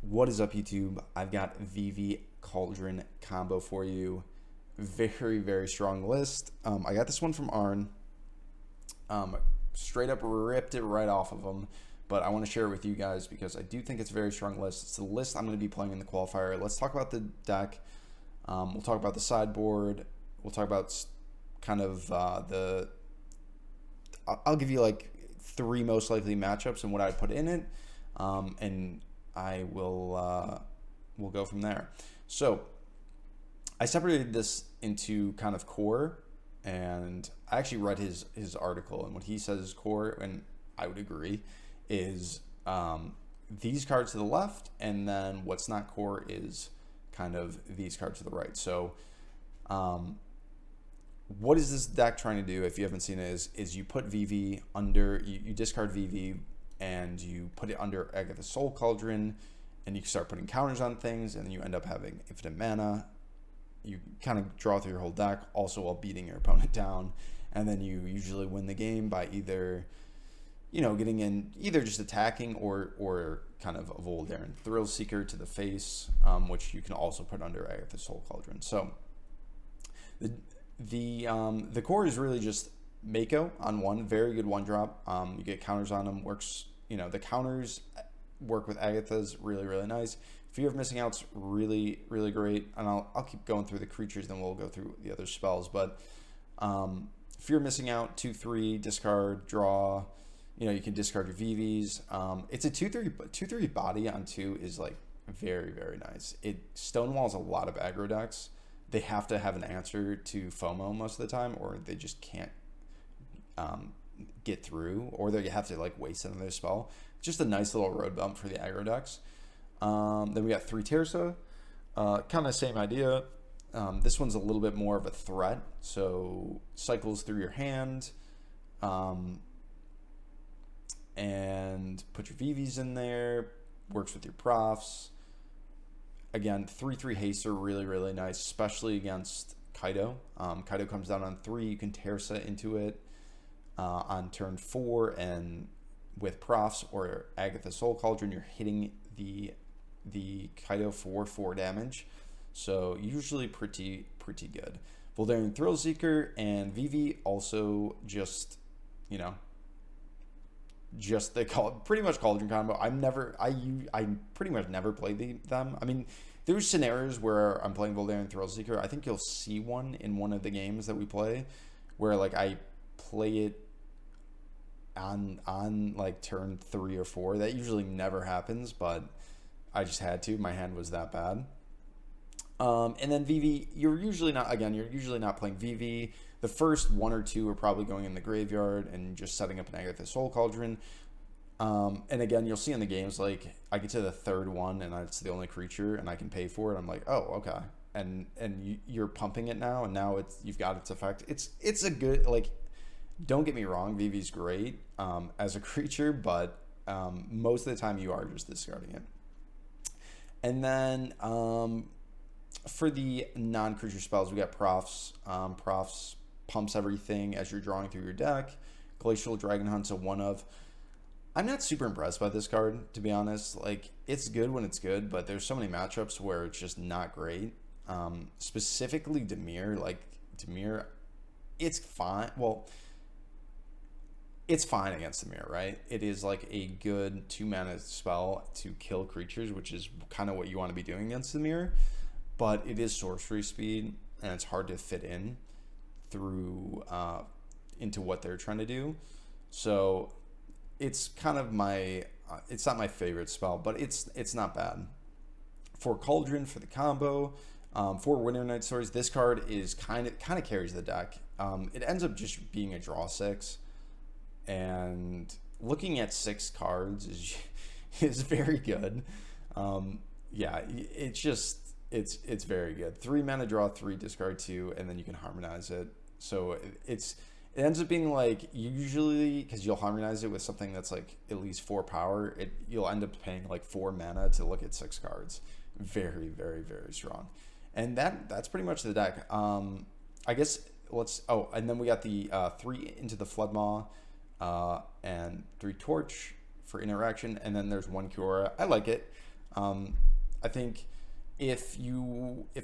What is up, YouTube? I've got VV Cauldron combo for you. Very, very strong list. I got this one from Arn. Straight up ripped it right off of him, but I want to share it with you guys because I do think it's a very strong list. It's the list I'm going to be playing in the qualifier. Let's talk about the deck. We'll talk about the sideboard. We'll talk about kind of I'll give you like three most likely matchups and what I'd put in it, and I will we'll go from there. So I separated this into kind of core, and I actually read his article, and what he says is core, and I would agree, is these cards to the left, and then what's not core is kind of these cards to the right. So what is this deck trying to do? If you haven't seen it, is you put VV under, you discard VV and you put it under Agatha's Soul Cauldron, and you start putting counters on things, and then you end up having infinite mana. You kind of draw through your whole deck, also while beating your opponent down, and then you usually win the game by either, getting in, either just attacking or kind of a Voldaren Thrill Seeker to the face, which you can also put under Agatha's Soul Cauldron. So the core is really just Mako on one, very good one drop. You get counters on them, works, the counters work with Agatha's really, really nice. Fear of Missing Out's really, really great. And I'll keep going through the creatures, then we'll go through the other spells. But Fear of Missing Out, 2/3, discard, draw. You can discard your VVs. It's a 2/3 body on 2 is like very, very nice. It stonewalls a lot of aggro decks. They have to have an answer to FOMO most of the time, or they just can't get through, or they have to like waste another spell. Just a nice little road bump for the aggro decks. Then we got 3 Tirsa, kind of same idea. This one's a little bit more of a threat, so cycles through your hand, and put your VVs in there, works with your profs. Again, 3/3 haste are really, really nice, especially against Kaido. Kaido comes down on 3, you can Tirsa into it on turn 4, and with profs or Agatha's Soul Cauldron, you're hitting the Kaido for 4 damage. So usually pretty good. Voldaren Thrill Seeker and VV also just they call it pretty much Cauldron combo. I pretty much never play them. I mean, there's scenarios where I'm playing Voldaren Thrill Seeker. I think you'll see one in one of the games that we play where like I play it on like turn 3 or 4. That usually never happens, but I just had to. My hand was that bad. And then VV, you're usually not playing VV. The first 1 or 2 are probably going in the graveyard and just setting up an Agatha's Soul Cauldron. And again, you'll see in the games, like I get to the 3rd one and it's the only creature and I can pay for it. I'm like, oh, okay. And you're pumping it now, and now you've got its effect. It's a good, like, don't get me wrong, VV's great as a creature, but most of the time you are just discarding it. And then for the non-creature spells, we got Profs. Profs pumps everything as you're drawing through your deck. Glacial Dragon Hunt's a one of. I'm not super impressed by this card, to be honest. Like, it's good when it's good, but there's so many matchups where it's just not great. Specifically Dimir. Like, Dimir, it's fine. Well, it's fine against Dimir, right? It is like a good 2-mana spell to kill creatures, which is kind of what you want to be doing against Dimir. But it is sorcery speed, and it's hard to fit in through into what they're trying to do. So it's kind of it's not my favorite spell, but it's not bad. For Cauldron, for the combo, for Winter Night Stories, this card is kind of carries the deck. It ends up just being a draw 6, and looking at 6 cards is very good. Yeah, it's very good. 3 mana, draw 3, discard 2, and then you can harmonize it. So it ends up being like, usually, because you'll harmonize it with something that's like at least 4 power, you'll end up paying like 4 mana to look at 6 cards. Very, very, very strong. And that's pretty much the deck. I guess and then we got the 3 into the Floodmaw, and 3 Torch for interaction, and then there's 1 Kiora. I like it. I think if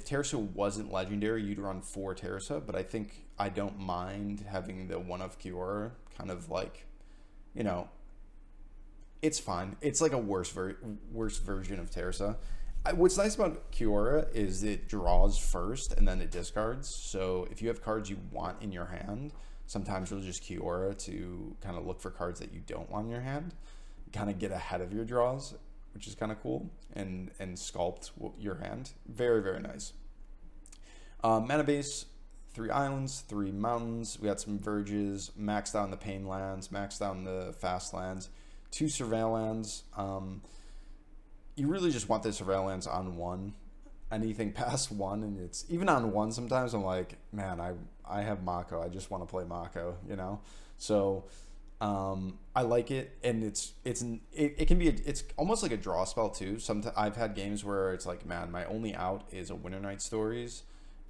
Teresa wasn't legendary, you'd run 4 Teresa, but I think I don't mind having the one of Kiora, kind of like, you know, it's fine. It's like a worse version of Teresa. What's nice about Kiora is it draws first and then it discards. So if you have cards you want in your hand, sometimes you'll just Kiora to kind of look for cards that you don't want in your hand, kind of get ahead of your draws, which is kind of cool, and sculpt your hand. Very, very nice. Mana base, 3 islands, 3 mountains. We got some verges, maxed out on the pain lands, maxed out on the fast lands, 2 surveil lands. You really just want the surveil lands on 1. Anything past 1, and it's even on 1 sometimes I'm like, man, I have Mako. I just want to play Mako, you know? So I like it, and it can be it's almost like a draw spell too. Sometimes I've had games where it's like, man, my only out is a Winter Night Stories.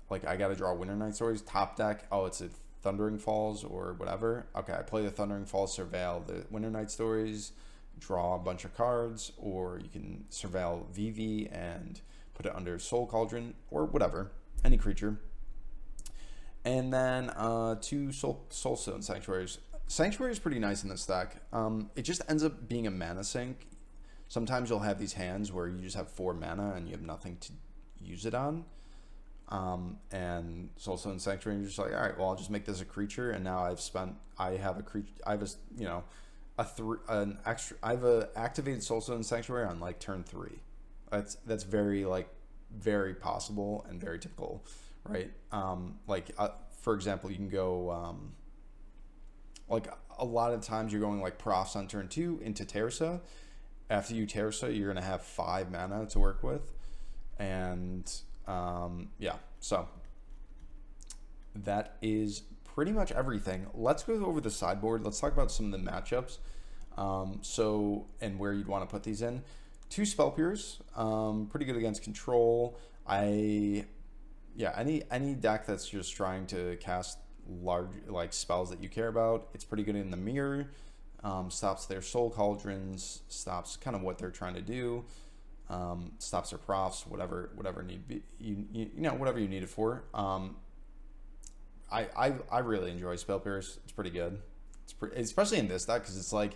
Like, I got to draw Winter Night Stories. Top deck, oh, it's a Thundering Falls or whatever. Okay, I play the Thundering Falls, surveil the Winter Night Stories, draw a bunch of cards, or you can surveil VV and put it under Soul Cauldron or whatever, any creature. And then 2 Soulstone Sanctuaries. Sanctuary is pretty nice in this deck. It just ends up being a mana sink. Sometimes you'll have these hands where you just have 4 mana and you have nothing to use it on. And Soulstone Sanctuary, you're just like, all right, well, I'll just make this a creature, and now I have a activated Soulstone Sanctuary on like turn 3. That's very very possible and very typical, right? For example, you can go like a lot of times you're going like Profs on turn 2 into Teresa. After you Teresa, you're gonna have 5 mana to work with, and yeah, so that is pretty much everything. Let's go over the sideboard. Let's talk about some of the matchups. And where you'd want to put these in. 2 Spell Pierce, pretty good against control. Any deck that's just trying to cast large spells that you care about, it's pretty good in the mirror. Stops their Soul Cauldrons, stops kind of what they're trying to do. Stops their profs, whatever need be, whatever you need it for. I really enjoy Spell Pierce. It's pretty good. Especially in this deck, because it's like,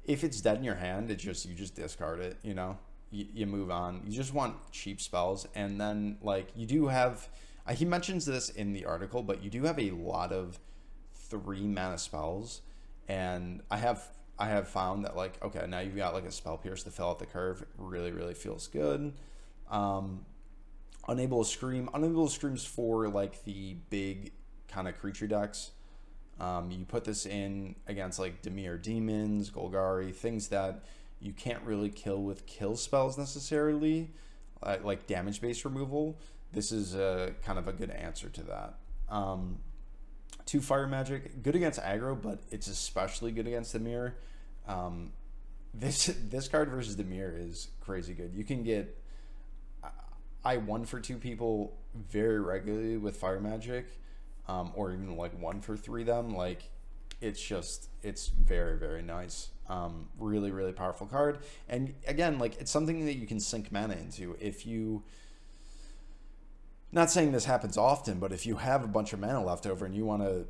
if it's dead in your hand, you just discard it. You move on. You just want cheap spells, and then you do have. He mentions this in the article, but you do have a lot of 3 mana spells, and I have found that okay, now you've got a Spell Pierce to fill out the curve. Really, really feels good. Unable to Scream. Unable to Scream's for the big kind of creature decks. You put this in against Dimir Demons, Golgari, things that you can't really kill with kill spells necessarily, like damage-based removal. This is kind of a good answer to that. 2 Fire Magic, good against aggro, but it's especially good against Dimir. This card versus Dimir is crazy good. You can get I 1 for 2 people very regularly with Fire Magic. Or even 1 for 3 them. It's very, very nice. Really, really powerful card. And again, it's something that you can sink mana into. If you, not saying this happens often, but if you have a bunch of mana left over and you want to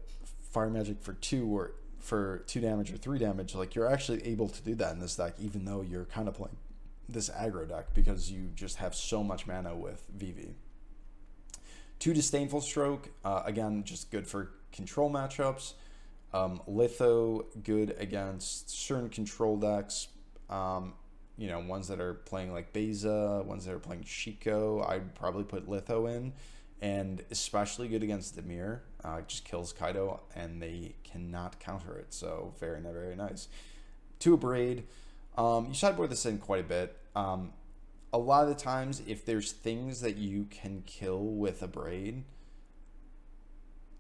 Fire Magic for 2 or for 2 damage or 3 damage, you're actually able to do that in this deck, even though you're kind of playing this aggro deck, because you just have so much mana with VV. 2 Disdainful Stroke, again, just good for control matchups. Litho, good against certain control decks. Ones that are playing Beza, ones that are playing Shiko, I'd probably put Litho in. And especially good against Dimir. Just kills Kaido, and they cannot counter it. So very, very nice. 2 Abrade. You sideboard this in quite a bit. A lot of the times, if there's things that you can kill with Abrade,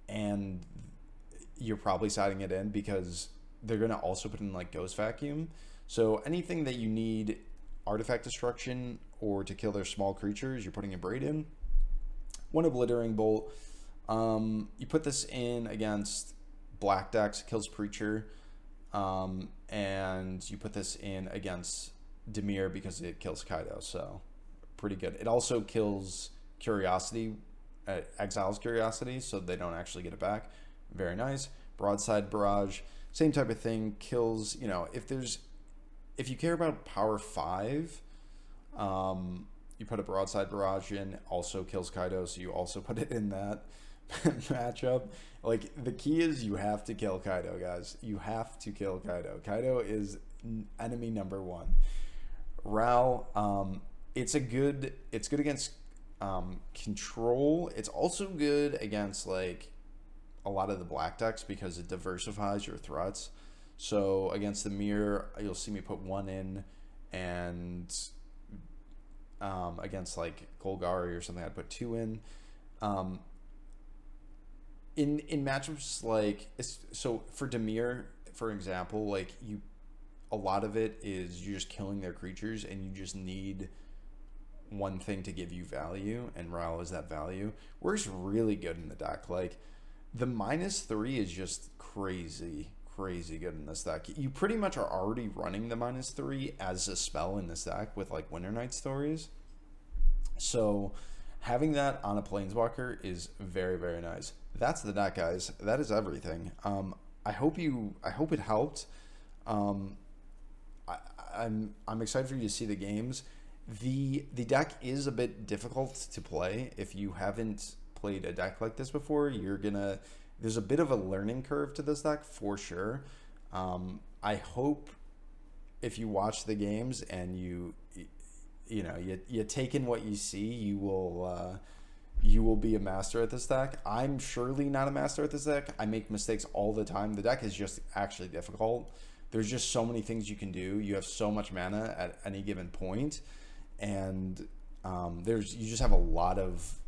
and you're probably siding it in because they're going to also put in Ghost Vacuum. So anything that you need artifact destruction or to kill their small creatures, you're putting Abrade in. 1 Obliterating Bolt. You put this in against black decks, kills Preacher. And you put this in against Dimir because it kills Kaido, so pretty good. It also kills Curiosity, exiles Curiosity, so they don't actually get it back. Very nice. Broadside Barrage, same type of thing. Kills, if you care about power 5, you put a Broadside Barrage in, also kills Kaido, so you also put it in that matchup. Like, the key is you have to kill Kaido, guys. You have to kill Kaido. Kaido is enemy number 1. Ral, it's good against control. It's also good against like a lot of the black decks because it diversifies your threats. So against the mirror, you'll see me put 1 in, and against like Golgari or something, I'd put 2 in. In matchups like, so for Dimir, for example, like a lot of it is you're just killing their creatures and you just need one thing to give you value, and Ral is that value. Works really good in the deck. Like, the -3 is just crazy good in this deck. You pretty much are already running the -3 as a spell in this deck with like Winter Night Stories. So having that on a Planeswalker is very, very nice. That's the deck, guys. That is everything. I hope it helped. I'm excited for you to see the games. The deck is a bit difficult to play. If you haven't played a deck like this before, there's a bit of a learning curve to this deck for sure. I hope if you watch the games and you take in what you see, you will be a master at this deck. I'm surely not a master at this deck. I make mistakes all the time. The deck is just actually difficult. There's just so many things you can do. You have so much mana at any given point, and you just have a lot of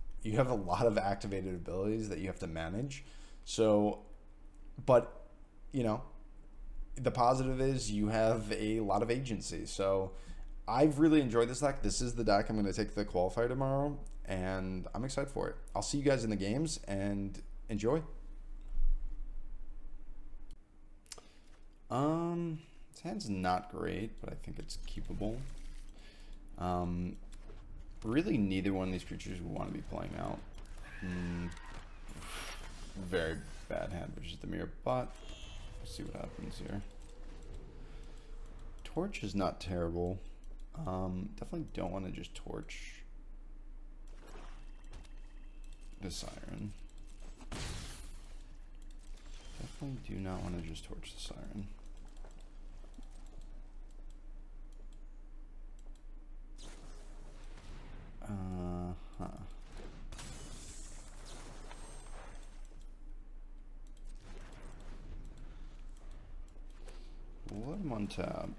activated abilities that you have to manage. So, but the positive is you have a lot of agency. So I've really enjoyed this deck. This is the deck I'm going to take to the qualifier tomorrow, and I'm excited for it. I'll see you guys in the games, and enjoy. This hand's not great, but I think it's keepable. Really, neither one of these creatures we want to be playing out. Very bad hand versus the mirror, but let's see what happens here. Torch is not terrible. Definitely don't want to just torch the Siren. Definitely do not want to just torch the Siren. Let him on tab.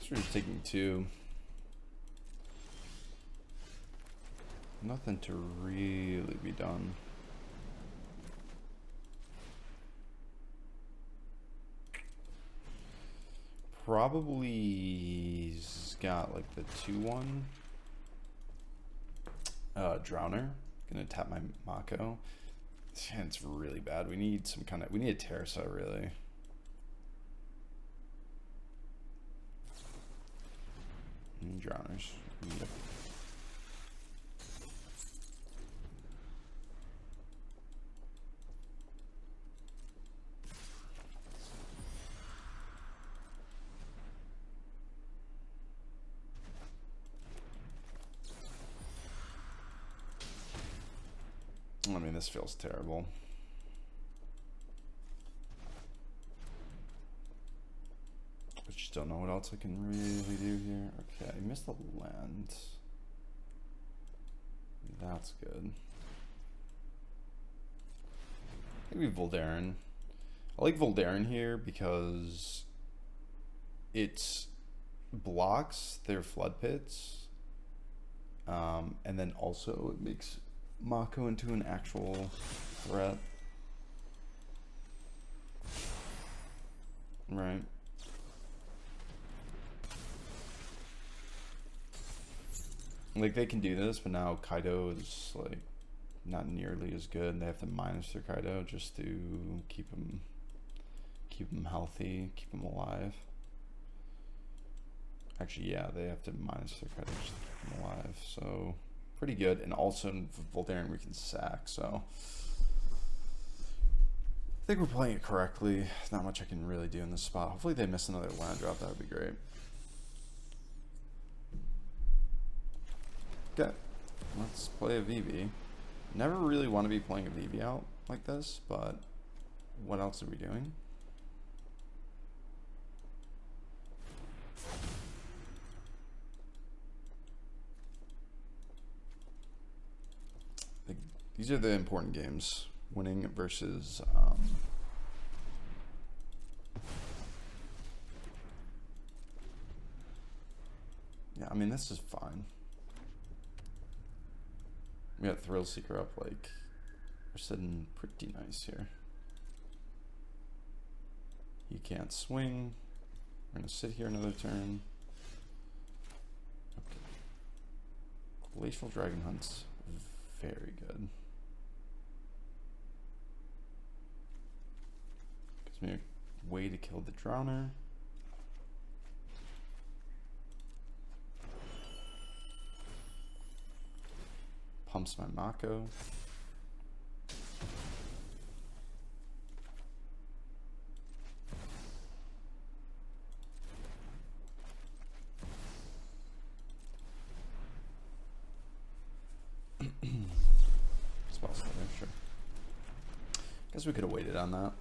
We're just taking 2. Nothing to really be done. Probably he's got like the 2/1 Drowner. Gonna tap my Mako. It's really bad. We need a Teresa really. Drowners. Yep. I mean, this feels terrible. I just don't know what else I can really do here. Okay, I missed the land. That's good. Maybe Voldaren. I like Voldaren here because it blocks their flood pits And then also it makes Mako into an actual threat. Right. Like, they can do this, but now Kaido is, like, not nearly as good. They have to minus their Kaido just to keep him healthy, keep him alive. Actually, yeah, they have to minus their Kaido just to keep him alive. So, pretty good. And also, in Voldaren, we can sack, so... I think we're playing it correctly. There's not much I can really do in this spot. Hopefully they miss another land drop. That would be great. Okay, let's play a VV. Never really want to be playing a VV out like this, but what else are we doing? These are the important games. Winning versus yeah, I mean, this is fine. We got Thrill Seeker up, like, we're sitting pretty nice here. He can't swing. We're gonna sit here another turn. Okay. Glacial Dragon Hunt's very good. Gives me a way to kill the Drowner. Pumps my Mako. Sure. Guess we could have waited on that,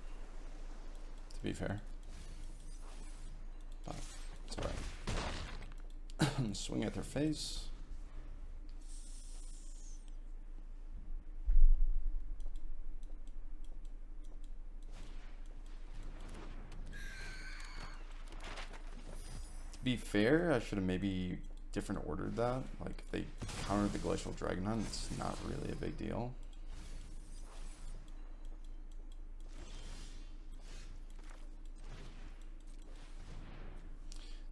to be fair. But it's alright. Swing at their face. To be fair, I should have maybe different ordered that. Like, if they countered the Glacial Dragon Hunt, it's not really a big deal.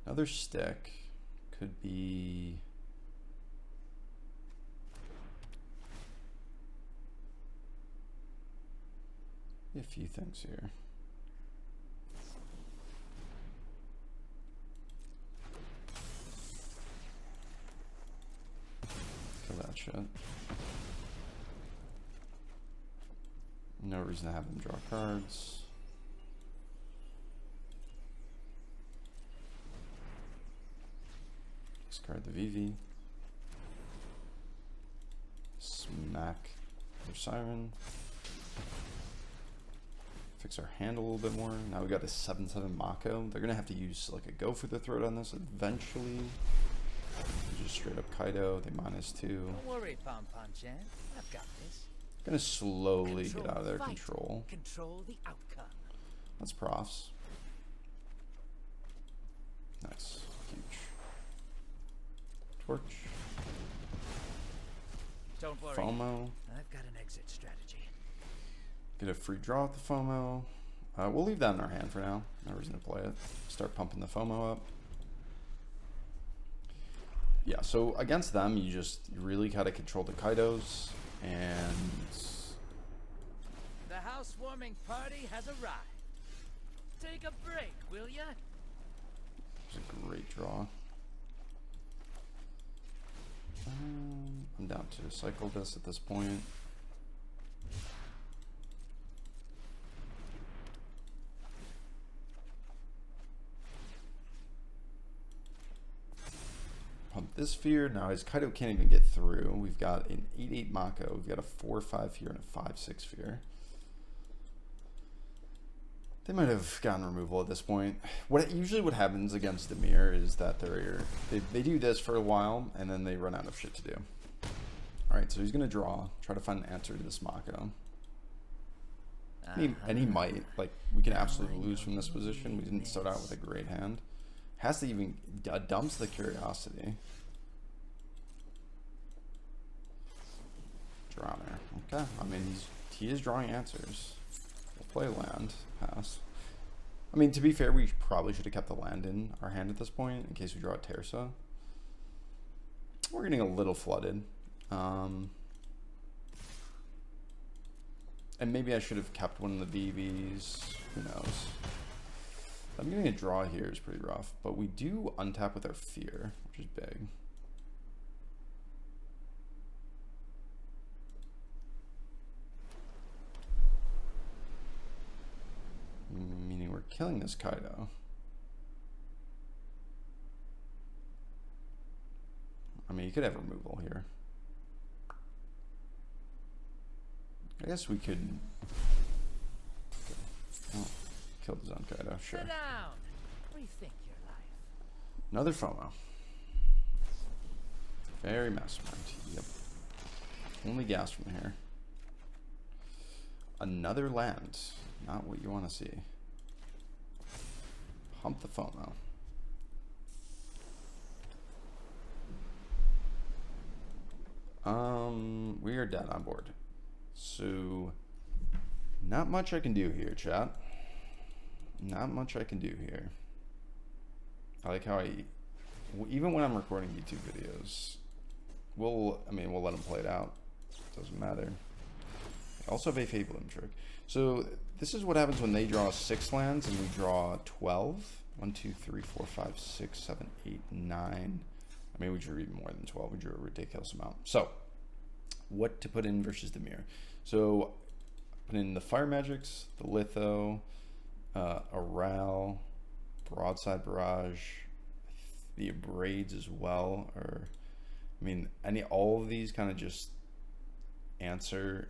Another stick could be a few things here. Kill that shit. No reason to have them draw cards. Discard the VV. Smack their Siren. Fix our hand a little bit more. Now we got a 7/7 Mako. They're gonna have to use like a go for the throat on this eventually. Just straight up Kaido. They -2. Don't worry, Pom Pom Chan. I've got this. Gonna slowly get out of their control. Control the outcome. That's profs. Nice. Huge. Torch. Don't worry. FOMO. I've got an exit strategy. Get a free draw with the FOMO. We'll leave that in our hand for now. No reason to play it. Start pumping the FOMO up. Yeah, so against them, you really gotta control the Kaidos, and the housewarming party has arrived. Take a break, will ya? it's a great draw. I'm down to cycle this at this point. Pump this sphere. Now his Kaido can't even get through. We've got an 8/8 Mako. We've got a 4/5 here and a 5/6 sphere. They might have gotten removal at this point. Usually what happens against Demir is that they do this for a while and then they run out of shit to do. Alright, so he's gonna draw, try to find an answer to this Mako. And he might. Like, we can absolutely lose from this position. We didn't start out with a great hand. Has to even dumps the Curiosity. Okay, I mean, he is drawing answers. We'll play land, pass. I mean, to be fair, we probably should have kept the land in our hand at this point in case we draw a Terza. We're getting a little flooded. And maybe I should have kept one of the VVs. Who knows? I'm getting a draw here is pretty rough, but we do untap with our fear, which is big. Meaning we're killing this Kaido. I mean, you could have removal here. I guess we could kill the Zone Kaido, sure. Sit down. Rethink your life. Another FOMO. Very mastermind. Yep. Only gas from here. Another land. Not what you want to see. Hump the FOMO. We are dead on board. So, not much I can do here, chat. Not much I can do here. I like how even when I'm recording YouTube videos, we'll let them play it out. Doesn't matter. I also have a Fable trick. So this is what happens when they draw 6 lands and we draw 12. 1, 2, 3, 4, 5, 6, 7, 8, 9. I mean, we drew even more than 12. We drew a ridiculous amount. So, what to put in versus the mirror? So, put in the Fire Magics, the Litho, Aral, Broadside Barrage, the Abrades as well. Or, I mean, all of these kind of just answer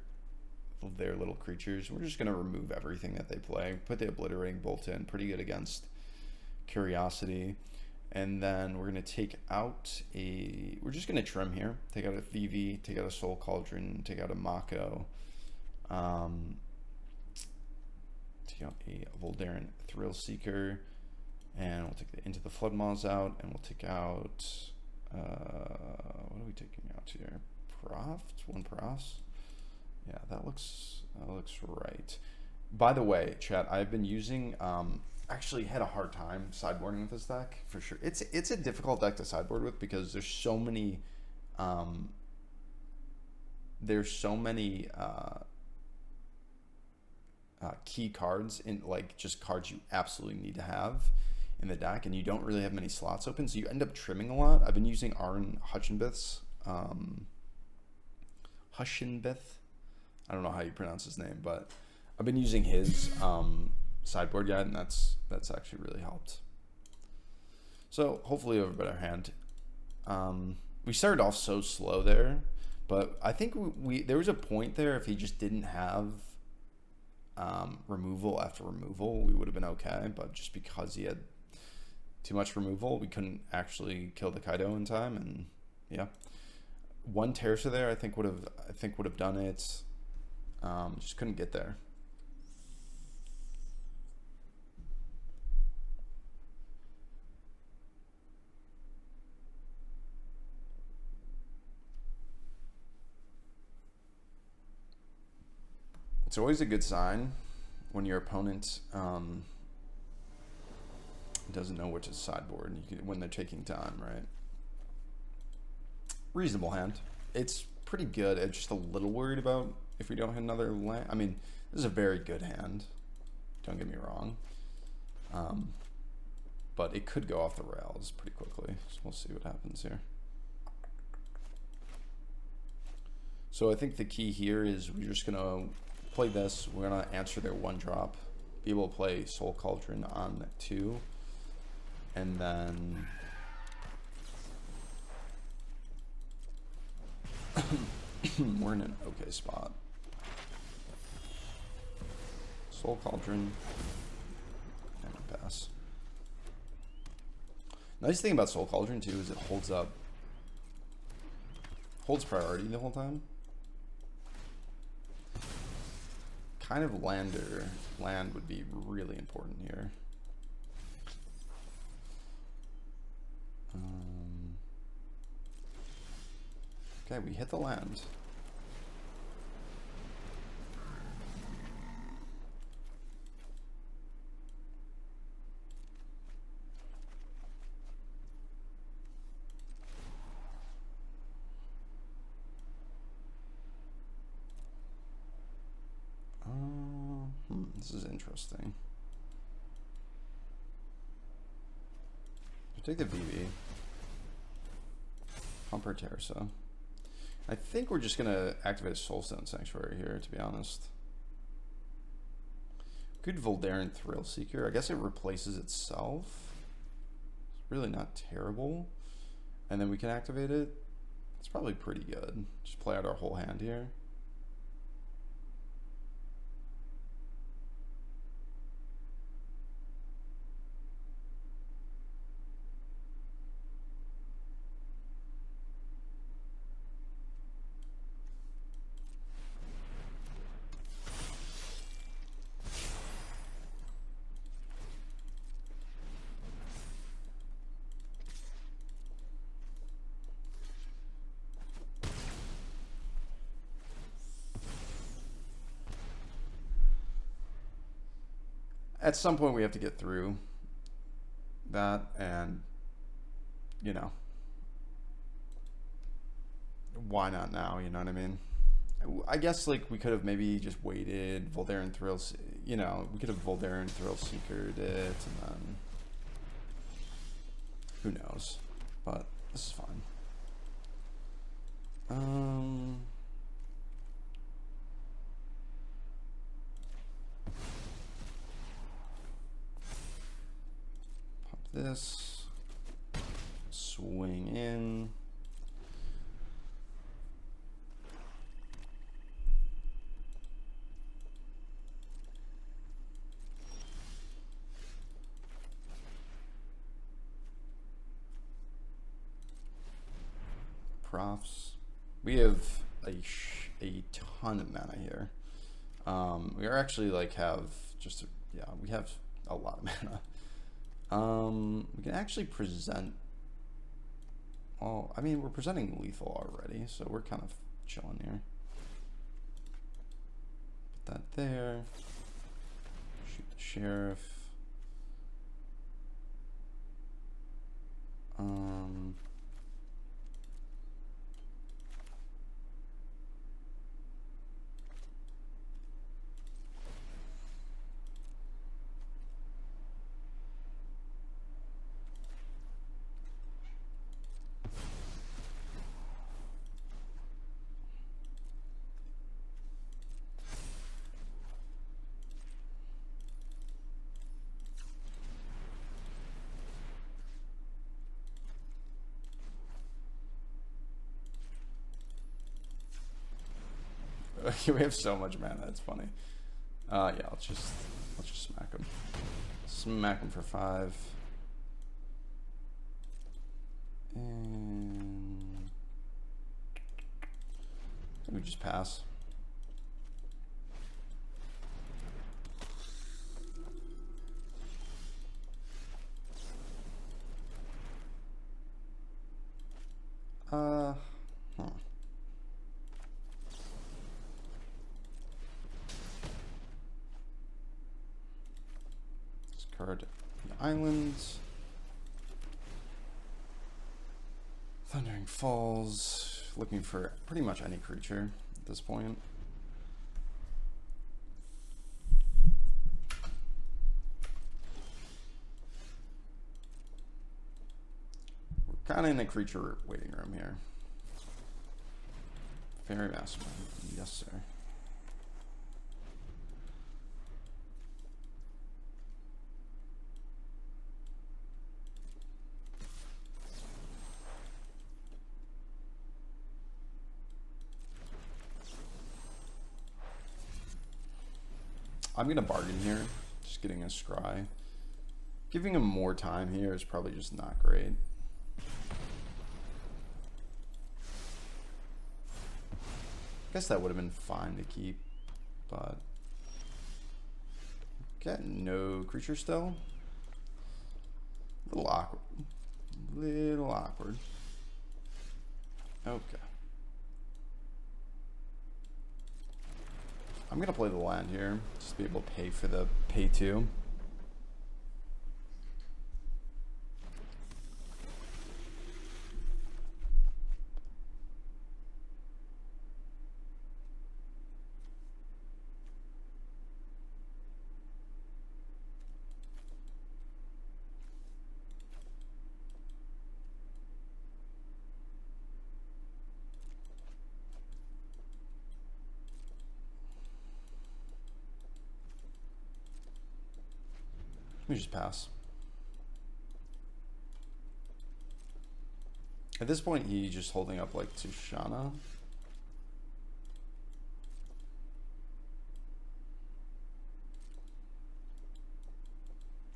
their little creatures. We're just going to remove everything that they play. Put the Obliterating Bolt in. Pretty good against Curiosity. And then we're going to take out we're just going to trim here. Take out a VV, take out a Soul Cauldron, take out a Mako. Take out a Voldaren Thrill Seeker. And we'll take the Into the Flood Maws out. And we'll take out, what are we taking out here? Proft? 1 Profs? Yeah, that looks right. By the way, chat, I've been using, actually had a hard time sideboarding with this deck for sure. It's a difficult deck to sideboard with because there's so many key cards in, like, just cards you absolutely need to have in the deck, and you don't really have many slots open, so you end up trimming a lot. I've been using Arn Hutchinbith's Hushinbith. I don't know how you pronounce his name, but I've been using his sideboard guide, and that's actually really helped. So hopefully we have a better hand. We started off so slow there, but I think there was a point there if he just didn't have removal after removal, we would have been okay. But just because he had too much removal, we couldn't actually kill the Kaido in time, and yeah, 1 Terza there I think would have done it. Just couldn't get there. It's always a good sign when your opponent doesn't know what to sideboard when they're taking time, right? Reasonable hand. It's pretty good. I'm just a little worried about if we don't hit another land. I mean, this is a very good hand. Don't get me wrong. But it could go off the rails pretty quickly. So we'll see what happens here. So I think the key here is we're just going to play this. We're going to answer their 1-drop. Be able to play Soul Cauldron on 2. And then we're in an okay spot. Soul Cauldron and a pass. Nice thing about Soul Cauldron too is it holds priority the whole time. Kind of land would be really important here. Okay, we hit the land. This is interesting. I'll take the VV. Pumper Terza. I think we're just gonna activate a Soulstone Sanctuary here, to be honest. Good Voldaren Thrill Seeker. I guess it replaces itself. It's really not terrible. And then we can activate it. It's probably pretty good. Just play out our whole hand here. At some point we have to get through that, and you know, why not now? You know what I mean? I guess like we could have maybe just waited. Voldaren Thrill, you know, we could have Voldaren Thrill Seekered it, and then who knows? But this is fine. This, swing in. Profs. We have a ton of mana here. We are actually like have just yeah, we have a lot of mana. We can actually present. Well, I mean, we're presenting lethal already, so we're kind of chilling here. Put that there. Shoot the sheriff. We have so much mana, that's funny. Yeah, let's just smack him. Smack him for 5. And we just pass. Discard the islands. Thundering Falls. Looking for pretty much any creature at this point. We're kind of in a creature waiting room here. Fairy Mastermind. Yes, sir. I'm gonna bargain here, just getting a scry. Giving him more time here is probably just not great. Guess that would have been fine to keep, but got no creature still. A little awkward. Little awkward. Okay. I'm gonna play the land here, just to be able to pay for the pay 2. We just pass. At this point, he's just holding up like to Shana.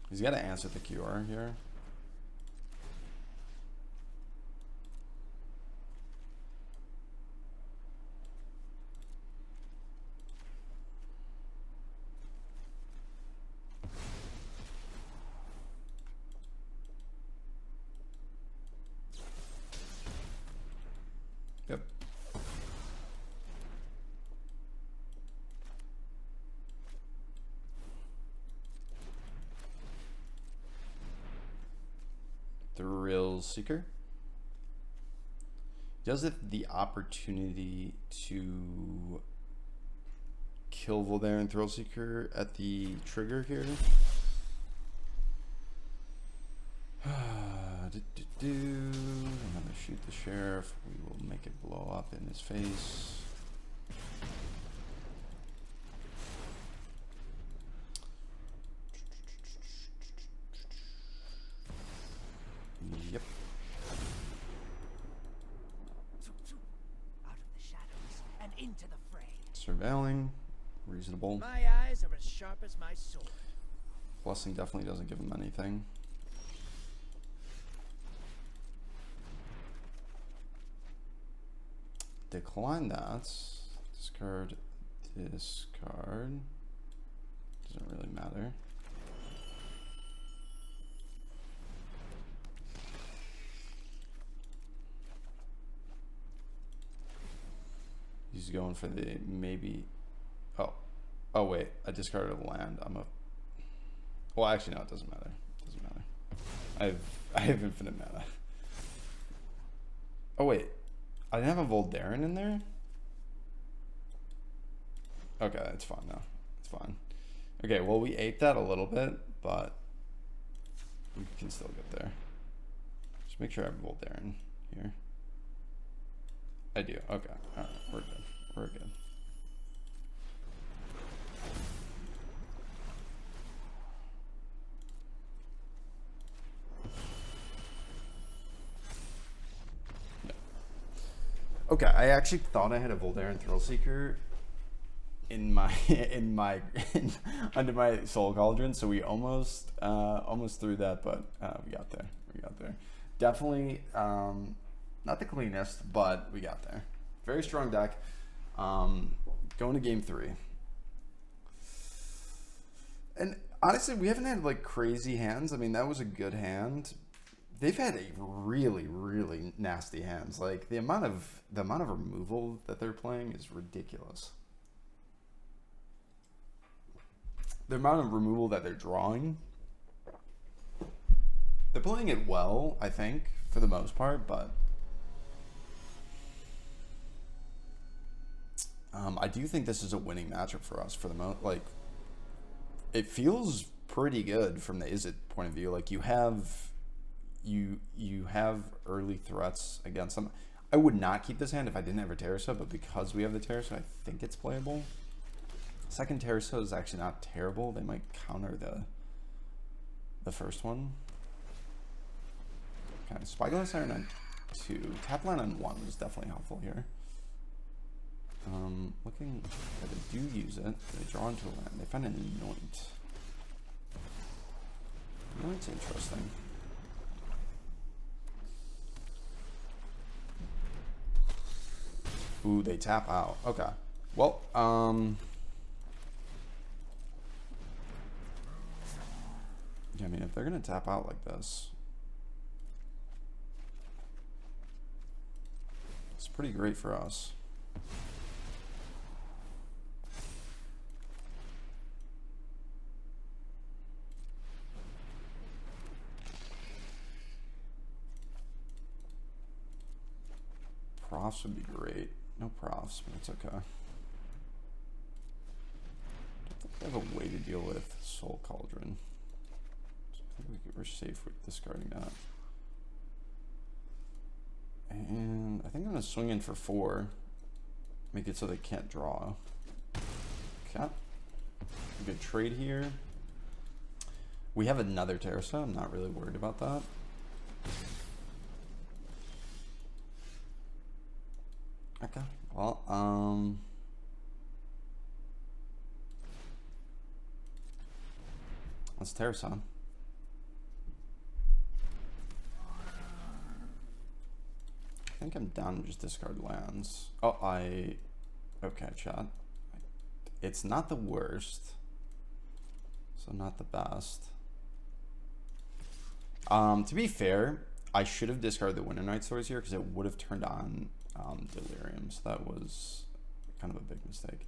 He's got to answer the QR here. Yep. Thrill Seeker. Does it the opportunity to kill Voldaire and Thrill Seeker at the trigger here? I'm gonna shoot the sheriff. We will make it blow up in his face. Yep. Out of the shadows and into the fray. Surveilling. Reasonable. My eyes are as sharp as my sword. Blessing definitely doesn't give him anything. Decline that. Discard. Discard. Doesn't really matter. He's going for the maybe. Oh wait, I discarded a land. Well, actually no, it doesn't matter. It doesn't matter. I have infinite mana. Oh wait, I didn't have a Voldaren in there? Okay, it's fine now. It's fine. Okay, well we ate that a little bit, but we can still get there. Just make sure I have Voldaren here. I do. Okay. Alright, we're good. We're good. Okay, I actually thought I had a Voldaren Thrillseeker in my under my Soul Cauldron, so we almost threw that, but we got there. We got there. Definitely not the cleanest, but we got there. Very strong deck. Going to game 3. And honestly, we haven't had like crazy hands. I mean, that was a good hand. They've had a really, really nasty hands. Like the amount of removal that they're playing is ridiculous. The amount of removal that they're drawing. They're playing it well, I think, for the most part, but I do think this is a winning matchup for us for the most. Like, it feels pretty good from the Izzet point of view. Like you have early threats against them. I would not keep this hand if I didn't have a Terrasa, but because we have the Terrasa, I think it's playable. Second Terrasa is actually not terrible. They might counter the first one. Okay, Spyglass Iron on 2. Tapline on 1 was definitely helpful here. Looking, if they do use it, they draw into a land. They find an Anoint. Anoint's interesting. Ooh, they tap out. Okay. Well, yeah, I mean, if they're gonna tap out like this, it's pretty great for us. Profs would be great. No profs, but it's okay. I don't think I have a way to deal with Soul Cauldron. So I think we're safe with discarding that. And I think I'm going to swing in for 4. Make it so they can't draw. Okay. Good trade here. We have another Terrace. I'm not really worried about that. Okay. Well, let's Terrace on. I think I'm down to just discard lands. Oh, okay, chat. It's not the worst. So not the best. To be fair, I should have discarded the Winter Night Stories here because it would have turned on Delirium. So that was kind of a big mistake.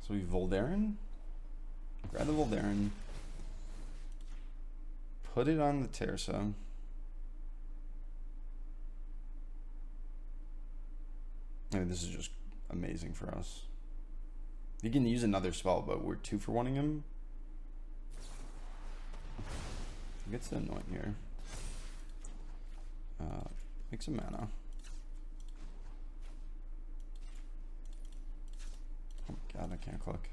So we Voldaren. Grab the Voldaren. Put it on the Terrace. I mean, this is just amazing for us. You can use another spell, but we're 2 for 1-ing him. It gets annoying here. Make some mana. Oh my god, I can't click.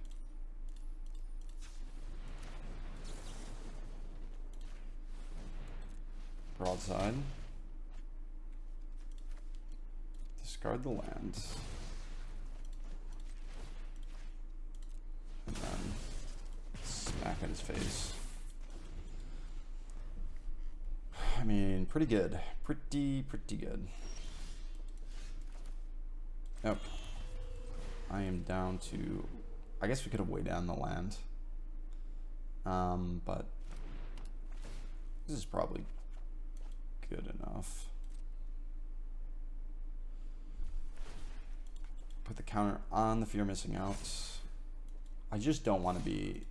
Broadside. Discard the land. And then smack at his face. I mean, pretty good. Pretty good. Yep. I am down to... I guess we could have way down the land. But this is probably good enough. Put the counter on the Fear Missing Out. I just don't want to be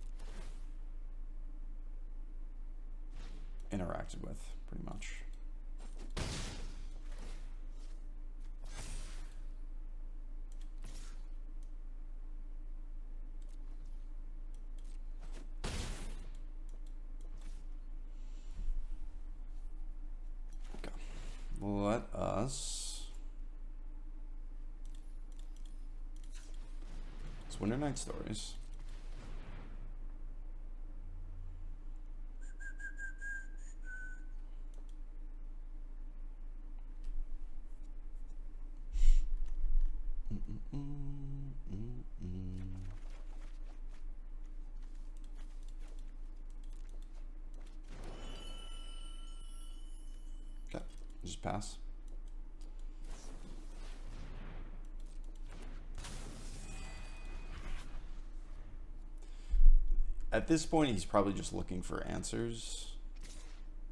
interacted with, pretty much. Okay. Let us... It's Winter Night Stories. Okay, just pass. At this point, he's probably just looking for answers.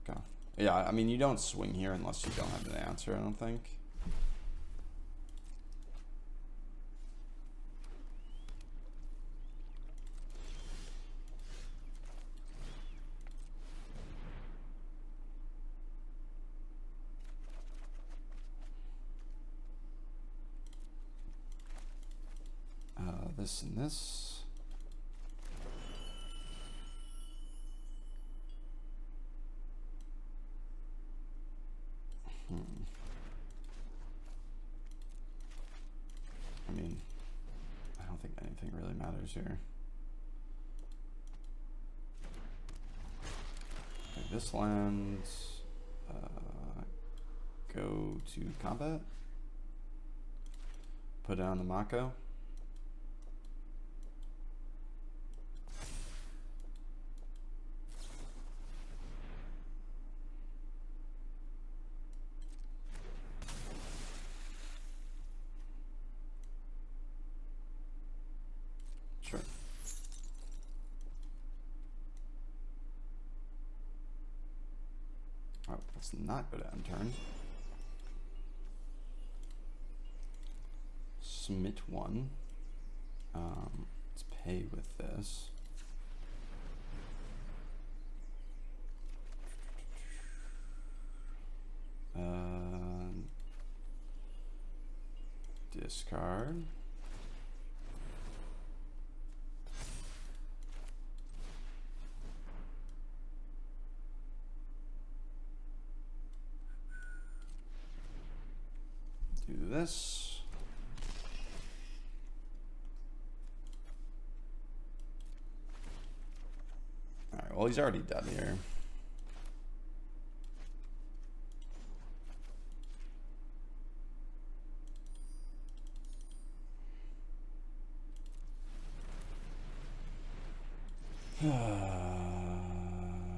Okay. Yeah, I mean, you don't swing here unless you don't have an answer, I don't think. This and this. I mean, I don't think anything really matters here. Okay, this land, go to combat. Put down the Mako. Sure. Oh, let's not go to end turn. Submit one. Let's pay with this. Discard. do this. Alright, well, he's already dead here.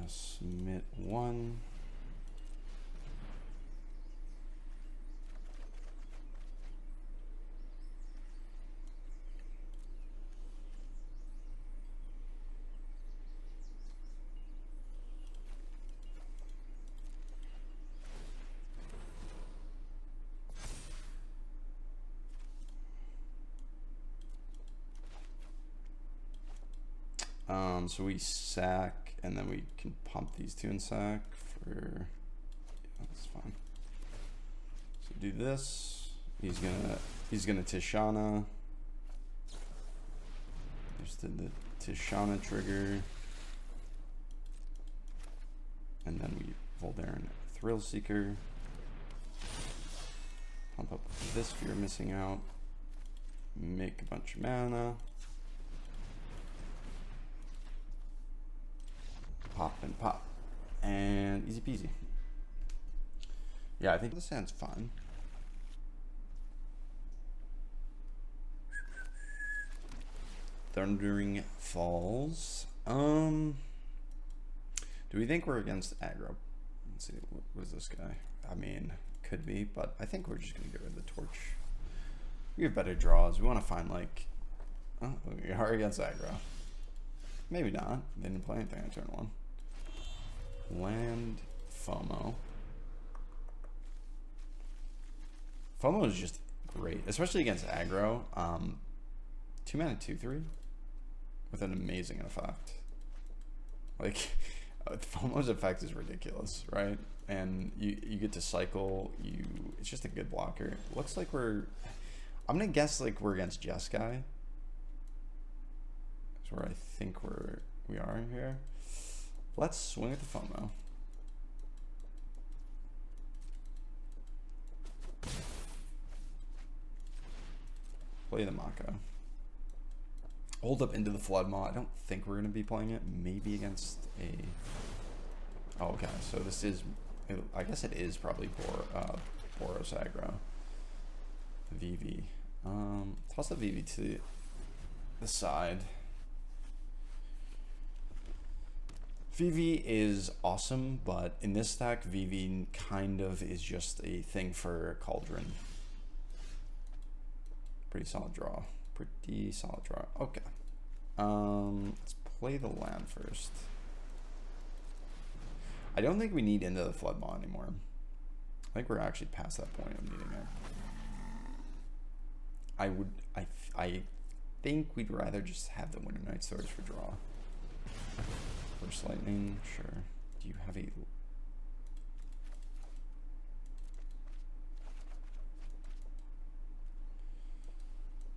Submit one. So we sack, and then we can pump these two in sack for, yeah, that's fine. So do this. He's gonna Tishana. Just did the Tishana trigger. And then we Voldaren Thrill Seeker. Pump up this if you're missing out. Make a bunch of mana. Pop and pop. And easy peasy. Yeah, I think this hand's fine. Thundering Falls. Do we think we're against aggro? Let's see, what is this guy? I mean, could be, but I think we're just gonna get rid of the torch. We have better draws. We want to find like, oh, we are against aggro. Maybe not. They didn't play anything on turn one. Land FOMO. FOMO is just great, especially against aggro. 2 mana 2/3 with an amazing effect. Like FOMO's effect is ridiculous, right? And you get to cycle. It's just a good blocker. Looks like I'm gonna guess like we're against Jeskai. That's where I think we are here. Let's swing at the FOMO. Play the Mako. Hold up into the Flood Maw. I don't think we're going to be playing it. Maybe against a... Oh, okay. So this is... I guess it is probably Boros aggro. VV. Toss the VV to the side. VV is awesome, but in this stack, VV kind of is just a thing for Cauldron. Pretty solid draw. Pretty solid draw. Okay. Let's play the land first. I don't think we need into the Flood Maw anymore. I think we're actually past that point of needing it. I think we'd rather just have the Winter Night Swords for draw. Burst Lightning, sure. Do you have a...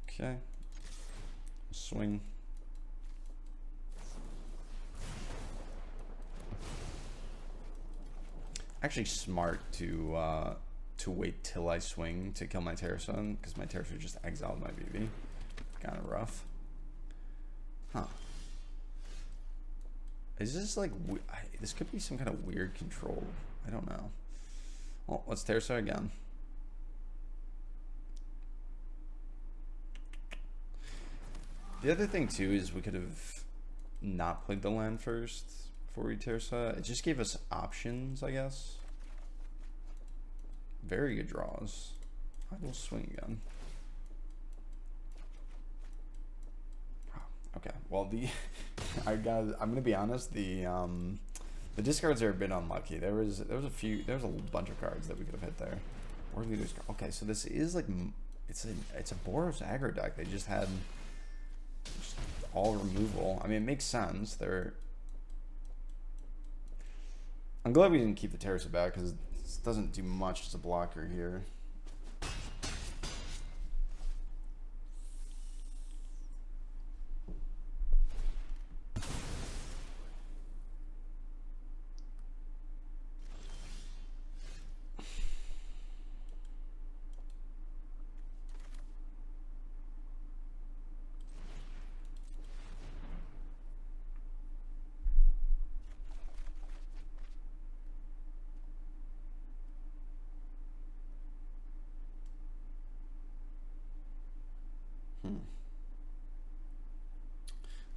Okay. Swing. Actually smart to wait till I swing to kill my Terrasun, because my Terrasun just exiled my BB. Kind of rough. Huh. Is this like... this could be some kind of weird control. I don't know. Well, let's Terrasun again. The other thing too is we could have not played the land first before we Terrasun. It just gave us options, I guess. Very good draws. I will swing again. Okay, well I'm gonna be honest, the discards are a bit unlucky. There was a bunch of cards that we could have hit there. Where did we lose? Okay, so this is like it's a Boros aggro deck. They just had just all removal. I mean, it makes sense. I'm glad we didn't keep the Terrasun back because it doesn't do much as a blocker here.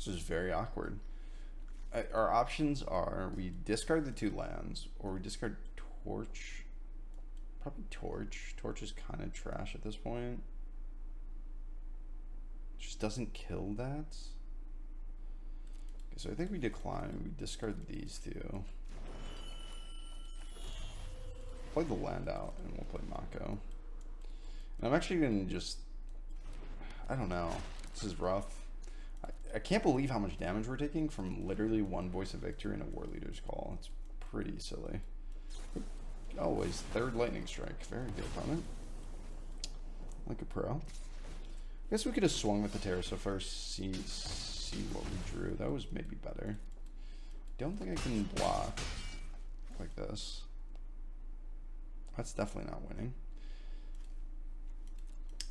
This is very awkward. Our options are we discard the 2 lands, or we discard Torch. Probably Torch. Torch is kind of trash at this point. Just doesn't kill that. Okay, so I think we decline. We discard these 2. Play the land out, and we'll play Mako. And I'm actually going to just... I don't know. This is rough. I can't believe how much damage we're taking from literally 1 Voice of Victory and a War Leader's Call. It's pretty silly. Always 3rd Lightning Strike. Very good opponent. Like a pro. I guess we could have swung with the Terrace first, see what we drew. That was maybe better. Don't think I can block like this. That's definitely not winning.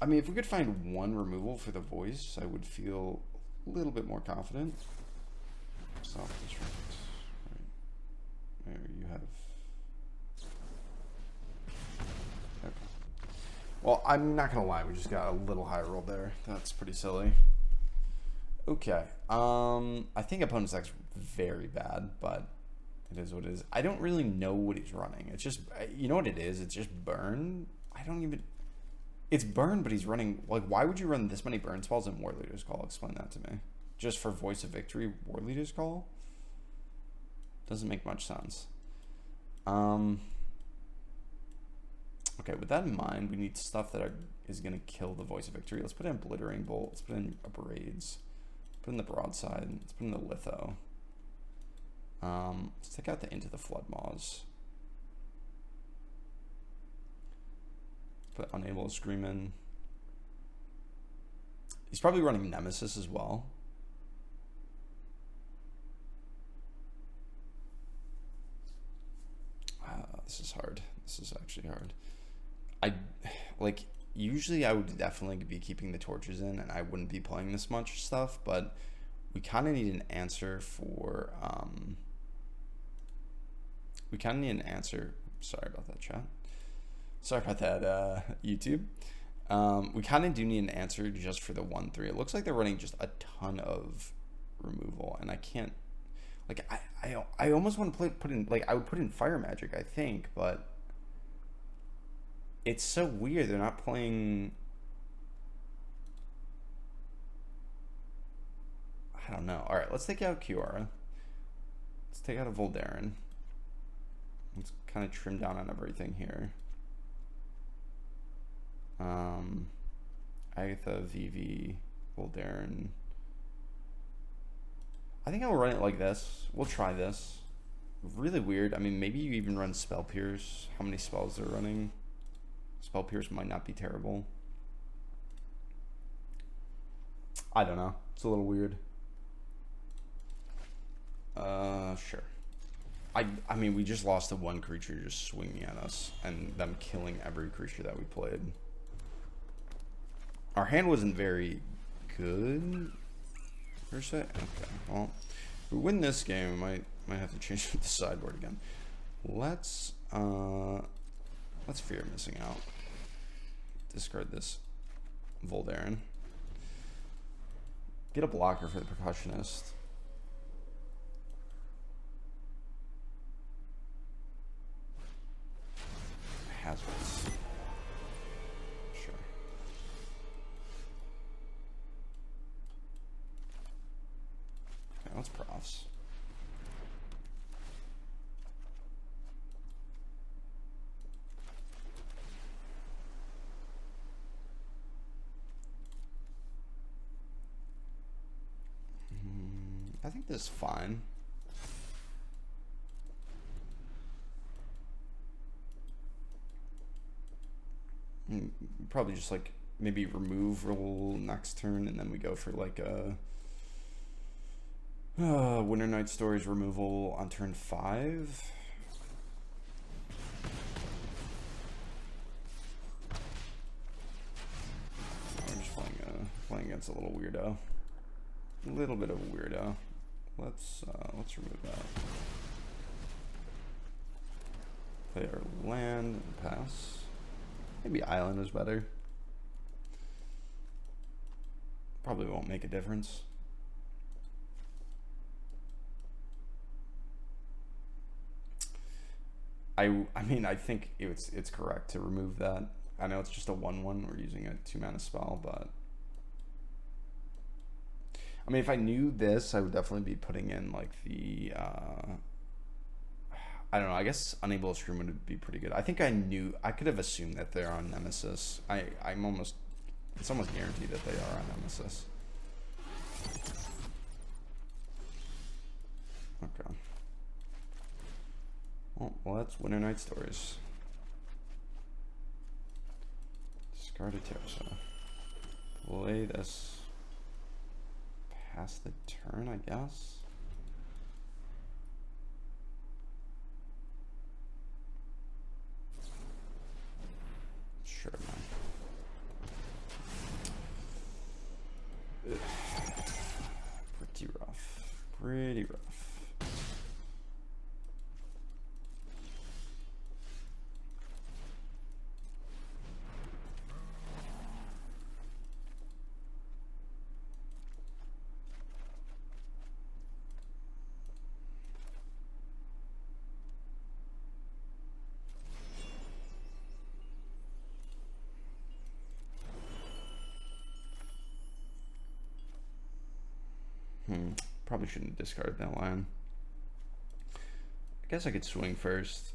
I mean, if we could find 1 removal for the Voice, I would feel a little bit more confident. Self-destruct. Right. There you have... Okay. Well, I'm not gonna lie, we just got a little high roll there. That's pretty silly. Okay. I think opponent's deck's very bad, but it is what it is. I don't really know what he's running. It's just, you know what it is? It's just burn. I don't even... It's burn, but he's running... Like, why would you run this many burn spells in War Leader's Call? Explain that to me. Just for Voice of Victory, War Leader's Call? Doesn't make much sense. Okay, with that in mind, we need stuff that is going to kill the Voice of Victory. Let's put in Obliterating Bolt. Let's put in Braids. Put in the Broadside. Let's put in the Litho. Let's take out the Into the Flood Maws. Put Unable to Scream in. He's probably running Nemesis as well. This is hard. This is actually hard. Usually I would definitely be keeping the torches in and I wouldn't be playing this much stuff, but we kind of need an answer for, sorry about that, chat. Sorry about that, YouTube. We kind of do need an answer just for the 1-3. It looks like they're running just a ton of removal, and I can't... Like, I almost want to put in... Like, I would put in Fire Magic, I think, but... It's so weird. They're not playing... I don't know. Alright, let's take out Kiora. Let's take out a Voldaren. Let's kind of trim down on everything here. Agatha, Vivi, Voldaren. I think I'll run it like this. We'll try this. Really weird. I mean, maybe you even run Spell Pierce. How many spells they're running? Spell Pierce might not be terrible. I don't know. It's a little weird. Sure. I mean, we just lost to 1 creature just swinging at us, and them killing every creature that we played. Our hand wasn't very good, per se. Okay, well, if we win this game, we might have to change the sideboard again. Let's Fear Missing Out. Discard this Voldaren. Get a blocker for the Percussionist. Hazards. Sure. Okay, let's profs. I think this is fine. Probably just like maybe removal next turn, and then we go for like a Winter Night Stories removal on turn 5. I'm just playing against a little weirdo. A little bit of a weirdo. Let's remove that. Play our land and pass. Maybe Island was better. Probably won't make a difference. I mean, I think it's correct to remove that. I know it's just a 1/1. We're using a 2-mana spell, but I mean, if I knew this, I would definitely be putting in like the I don't know. I guess Unable to Scream would be pretty good. I think I could have assumed that they're on Nemesis. It's almost guaranteed that they are on Nemesis. Okay. Well, that's Winter Night Stories. Discard a Terrace. Play this. Pass the turn, I guess. Sure, man. Pretty rough. Pretty rough. Probably shouldn't have discarded that land. I guess I could swing first.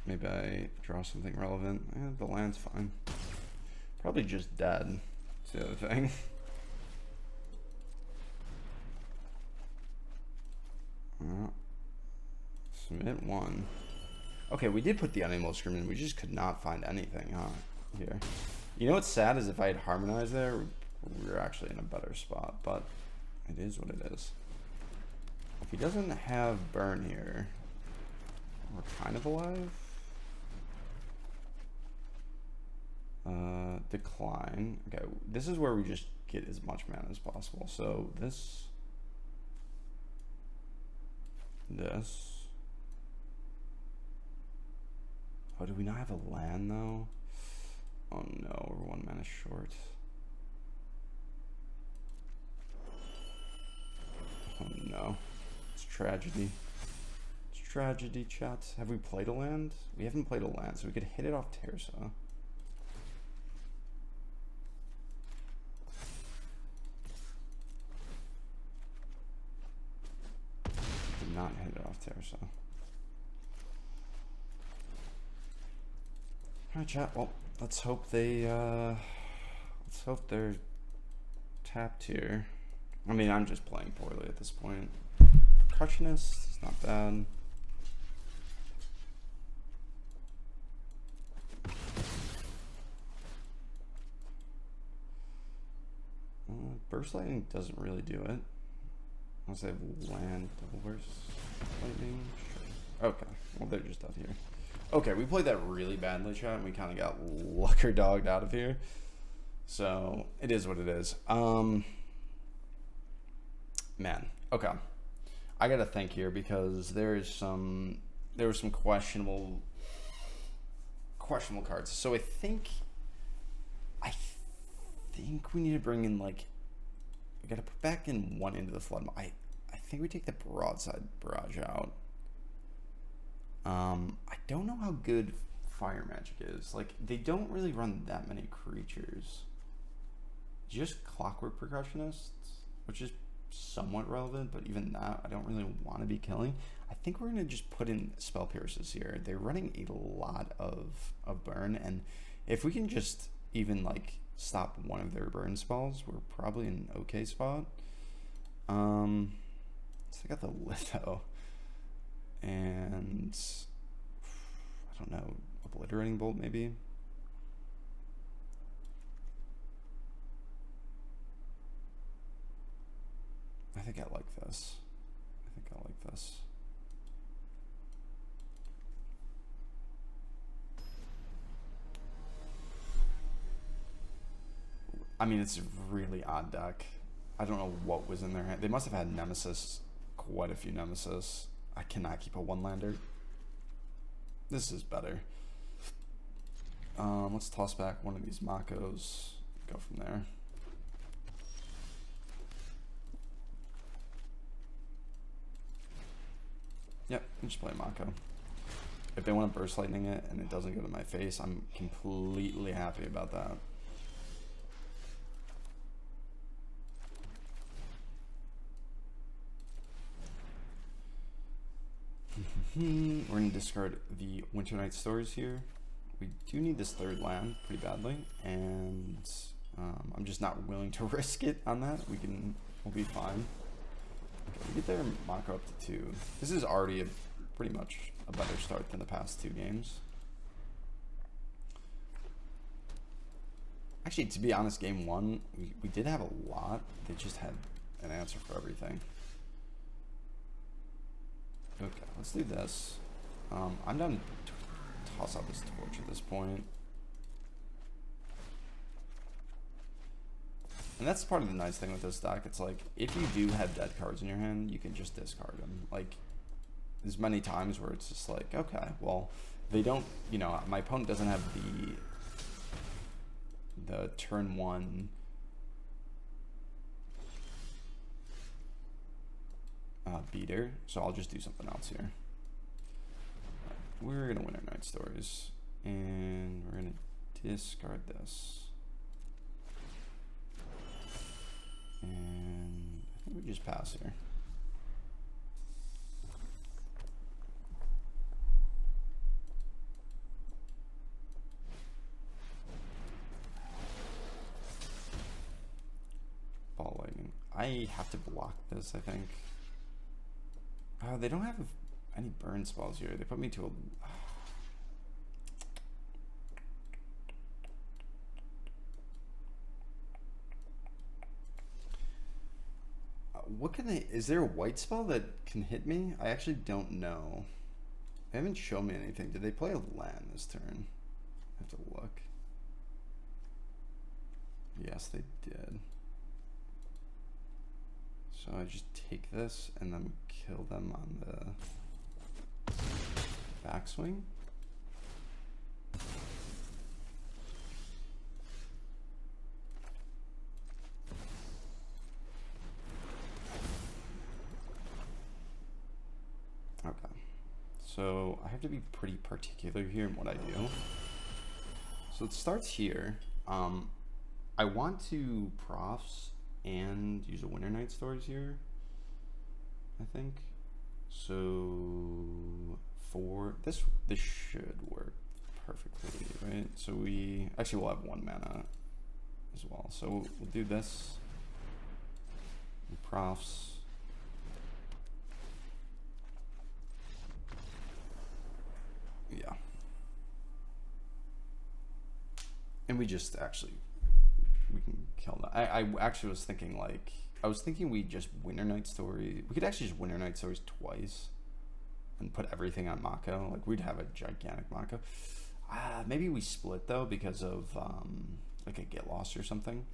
Maybe I draw something relevant. The land's fine. Probably just dead. That's the other thing. Submit 1. Okay, we did put the Unable to Scream in. We just could not find anything, huh? Here. You know what's sad is if I had Harmonized there, we're actually in a better spot, but it is what it is. If he doesn't have Burn here, we're kind of alive. Decline. Okay, this is where we just get as much mana as possible. So this. Oh, do we not have a land though? Oh no, we're 1 mana short. Oh no, it's tragedy. It's tragedy, chat. Have we played a land? We haven't played a land, so we could hit it off Terza. Did not hit it off Terza. Alright, chat. Well, let's hope they're tapped here. I mean, I'm just playing poorly at this point. Percussionist is not bad. Burst Lightning doesn't really do it. Unless I have land double burst lightning. Sure. Okay, well they're just out here. Okay, we played that really badly, chat, and we kind of got lucker dogged out of here. So it is what it is. Man, okay. I gotta think here because there were some questionable cards. So I think we need to bring in like we gotta put back in 1 into the flood. I think we take the Broadside Barrage out. I don't know how good Fire Magic is. Like they don't really run that many creatures. Just Clockwork Percussionists, which is somewhat relevant, but even that I don't really want to be killing. I think we're gonna just put in Spell Pierces here. They're running a lot of burn, and if we can just even like stop one of their burn spells, we're probably in an okay spot. So I got the Litho, and I don't know, Obliterating Bolt maybe. I think I like this. I mean, it's a really odd deck. I don't know what was in their hand. They must have had Nemesis, quite a few Nemesis. I cannot keep a 1-lander. This is better. Let's toss back one of these Makos. Go from there. Yep, I just play Mako. If they want to burst lightning it and it doesn't go to my face, I'm completely happy about that. We're going to discard the Winter Night Stories here. We do need this third land pretty badly, and I'm just not willing to risk it on that. We'll be fine. Okay, we get their Mako up to 2. This is already pretty much a better start than the past 2 games. Actually, to be honest, game 1, we did have a lot. They just had an answer for everything. Okay, let's do this. I'm done. Toss out this torch at this point. And that's part of the nice thing with this deck. It's like, if you do have dead cards in your hand, you can just discard them. Like, there's many times where it's just like, okay, well, they don't, you know, my opponent doesn't have the turn 1 beater, so I'll just do something else here. We're gonna Winter Night Stories, and we're gonna discard this, and I think we just pass here. Ball lightning. I have to block this, I think. They don't have any burn spells here. They put me to a... what can they... Is there a white spell that can hit me? I actually don't know. They haven't shown me anything. Did they play a land this turn? I have to look. Yes, they did. So I just take this and then kill them on the backswing. Okay. So I have to be pretty particular here in what I do. So it starts here. I want to profs and use a Winter Night Stories here, I think. So for this should work perfectly, right? So we actually will have 1 mana as well. So we'll do this. Profs. Yeah. And we just actually, we can kill that. I actually was thinking, like, I was thinking we just Winter Night Story. We could actually just Winter Night Stories twice and put everything on Mako. Like, we'd have a gigantic Mako. Maybe we split, though, because of, like, a get lost or something.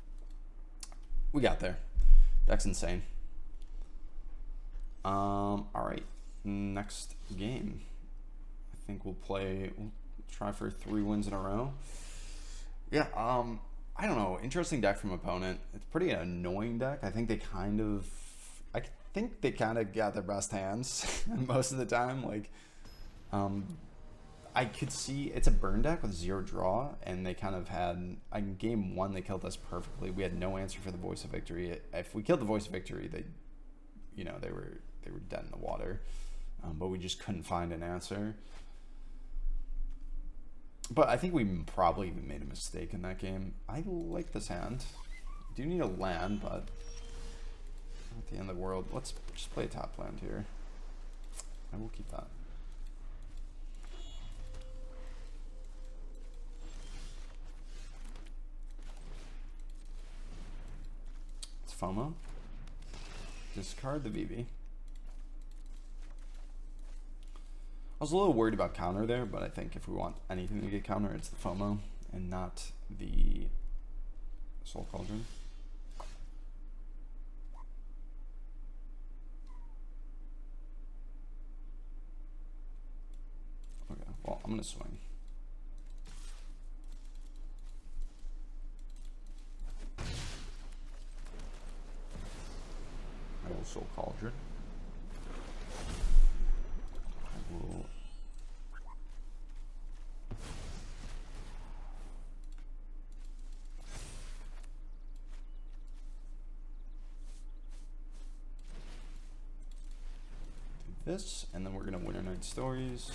We got there. That's insane. Alright. Next game. I think we'll try for 3 wins in a row. Yeah, I don't know. Interesting deck from opponent. It's pretty annoying deck. I think they kind of got their best hands most of the time. Like, I could see it's a burn deck with 0 draw, and they kind of had, in game 1 they killed us perfectly. We had no answer for the Voice of Victory. If we killed the Voice of Victory, they were dead in the water. But we just couldn't find an answer. But I think we probably even made a mistake in that game. I like this hand. Do need a land, but at the end of the world. Let's just play a top land here. I will keep that. It's FOMO. Discard the VV. I was a little worried about counter there, but I think if we want anything to get counter, it's the FOMO and not the Soul Cauldron. Okay, well, I'm going to swing. I will Soul Cauldron. this, and then we're gonna Winter Night Stories.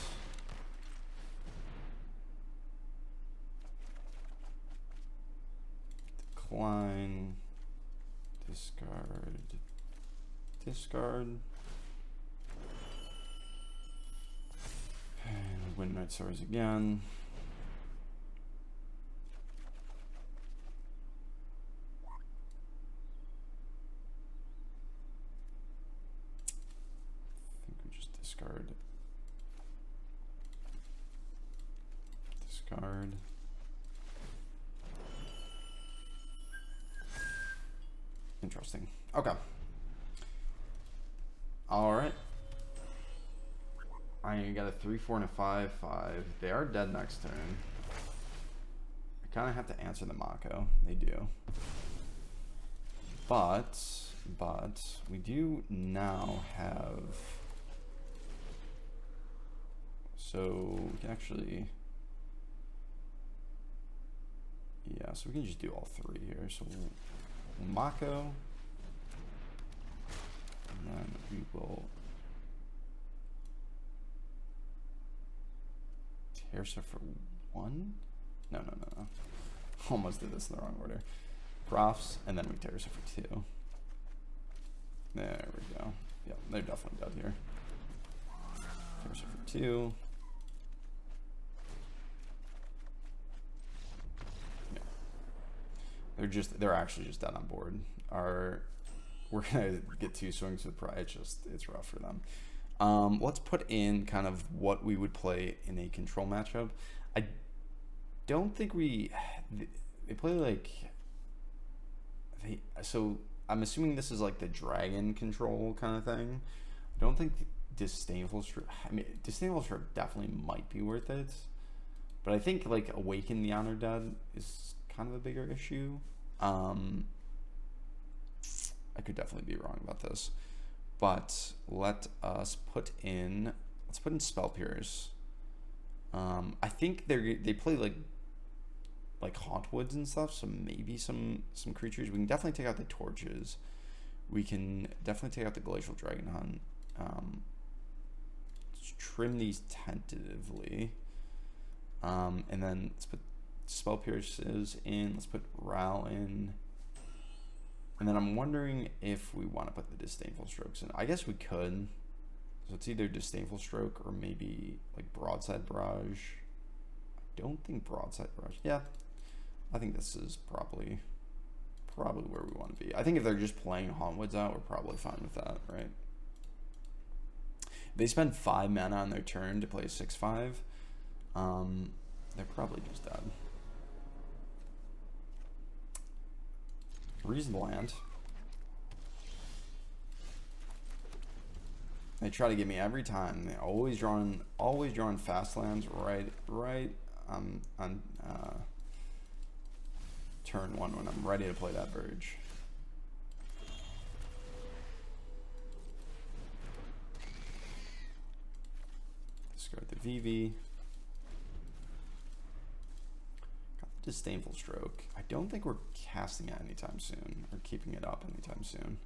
Decline. Discard. Discard. And Winter Night Stories again. Discard. Discard. Interesting. Okay. All right. I got a 3-4 and a 5-5. They are dead next turn. I kind of have to answer the Mako. They do. But we do now have. So we can actually, yeah, so we can just do all three here. So we'll Mako, and then we will Tersa for 1? No. Almost did this in the wrong order. Profs, and then we Tersa for 2. There we go. Yeah, they're definitely dead here. Tersa for 2. They're actually just dead on board. We're gonna get 2 swings with pride. It's rough for them. Let's put in kind of what we would play in a control matchup. I don't think they play like so I'm assuming this is like the dragon control kind of thing. I don't think Disdainful Stroke. I mean, Disdainful Stroke definitely might be worth it, but I think like Awaken the Honor Dead is kind of a bigger issue. I could definitely be wrong about this, but let's put in Spell Pierce. I think they play like Hauntwoods and stuff, so maybe some creatures. We can definitely take out the Torches. We can definitely take out the Glacial Dragon Hunt. Let's trim these tentatively, and then let's put Spell Pierces in. Let's put Ral in. And then I'm wondering if we want to put the Disdainful Strokes in. I guess we could. So it's either Disdainful Stroke or maybe like Broadside Barrage. I don't think Broadside Barrage. Yeah, I think this is probably where we want to be. I think if they're just playing Hauntwoods out, we're probably fine with that, right? They spend 5 mana on their turn to play a 6/5. They're probably just dead. Reasonable hand. They try to get me every time. They always drawing fast lands right on turn 1 when I'm ready to play that Verge. Discard the VV. Disdainful Stroke. I don't think we're casting it anytime soon, or keeping it up anytime soon.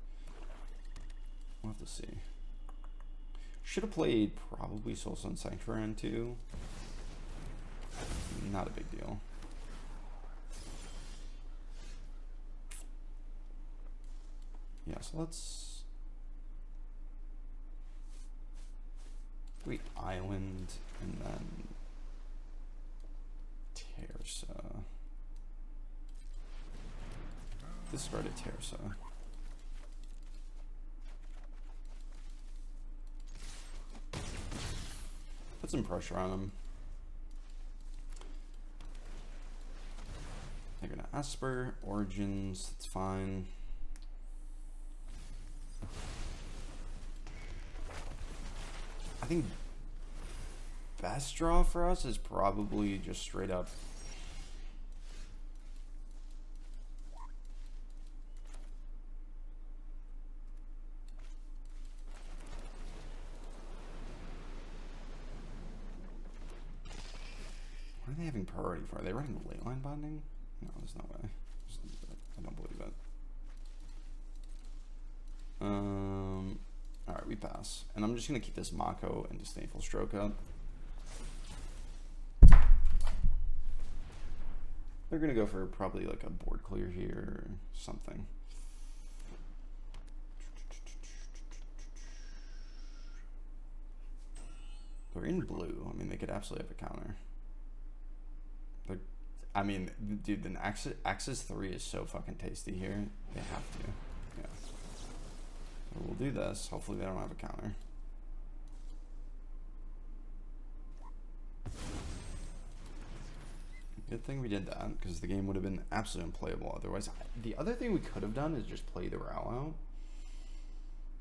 We'll have to see. Should have played probably Soulstone Sanctuary on 2. Not a big deal. Yeah, so let's... We Island, and then... Tersa. Discard a Tersa. Put some pressure on him. They're gonna Esper, Origins, that's fine. I think best draw for us is probably just straight up what are they having priority for? Are they running late line bonding? No, there's no way. I don't believe it. Alright, we we pass. And I'm just going to keep this Mako and Disdainful Stroke up. They're going to go for probably like a board clear here or something. They're in blue. I mean, they could absolutely have a counter. I mean, dude, the Axis 3 is so fucking tasty here. They have to. Yeah. So we'll do this. Hopefully they don't have a counter. Good thing we did that, because the game would have been absolutely unplayable otherwise. The other thing we could have done is just play the Row out.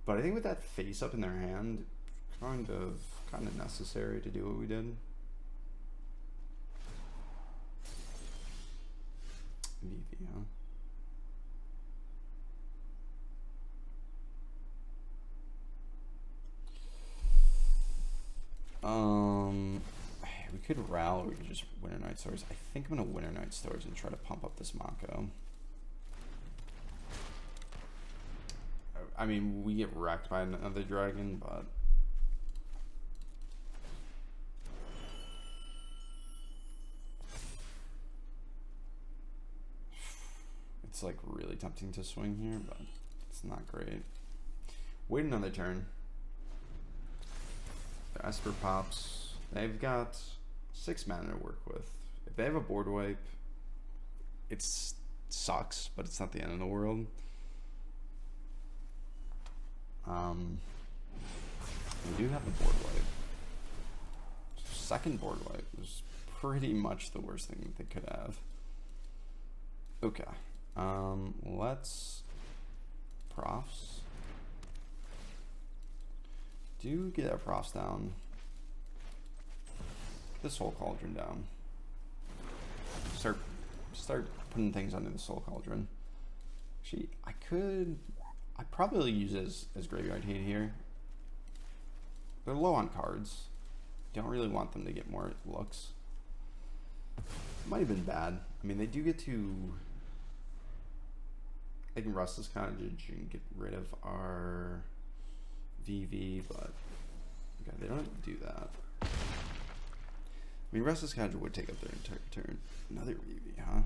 But I think with that face up in their hand, kind of necessary to do what we did. VV, huh? We could Row, or we could just Winter Night Stars. I think I'm gonna Winter Night Stars and try to pump up this Mako. I mean, we get wrecked by another dragon, but it's like really tempting to swing here, but it's not great. Wait another turn. The Esper pops. They've got 6 mana to work with. If they have a board wipe, it sucks, but it's not the end of the world. We do have a board wipe. Second board wipe was pretty much the worst thing that they could have. Okay. Let's profs. Do get our profs down. The Soul Cauldron down. Start putting things under the Soul Cauldron. Actually, I'd probably use it as graveyard hate here. They're low on cards. Don't really want them to get more looks. Might have been bad. I mean, they do get to. They can Restless Cottage and get rid of our VV, but okay, they don't do that. I mean, Restless Cottage would take up their entire turn. Another VV, huh?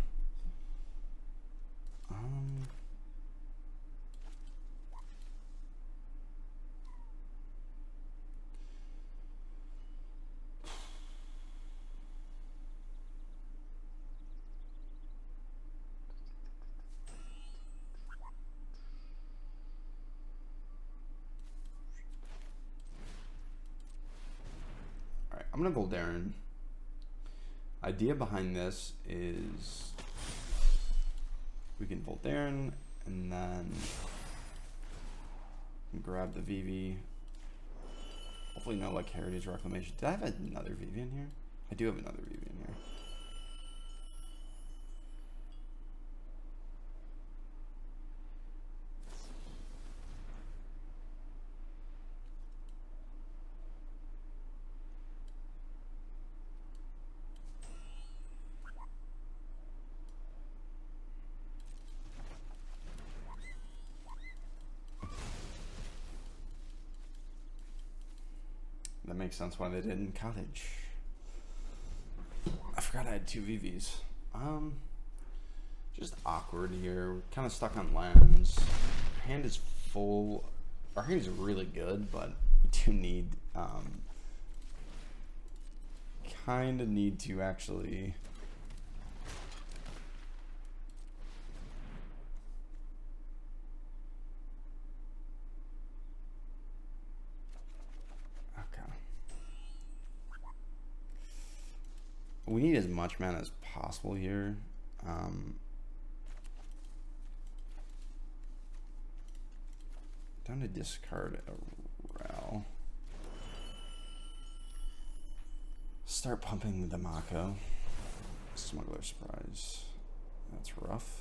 Alright, I'm gonna Voldaren. Idea behind this is we can Voldaren and then grab the VV. Hopefully no like Heritage Reclamation. Did I have another VV in here? I do have another VV in here. That makes sense why they did in Cottage. I forgot I had 2 VVs. Just awkward here. We're kind of stuck on lands. Our hand is full. Our hand is really good, but we do need, kind of need to actually. We need as much mana as possible here. Down to discard a Rel. Start pumping the Mako. Smuggler Surprise. That's rough.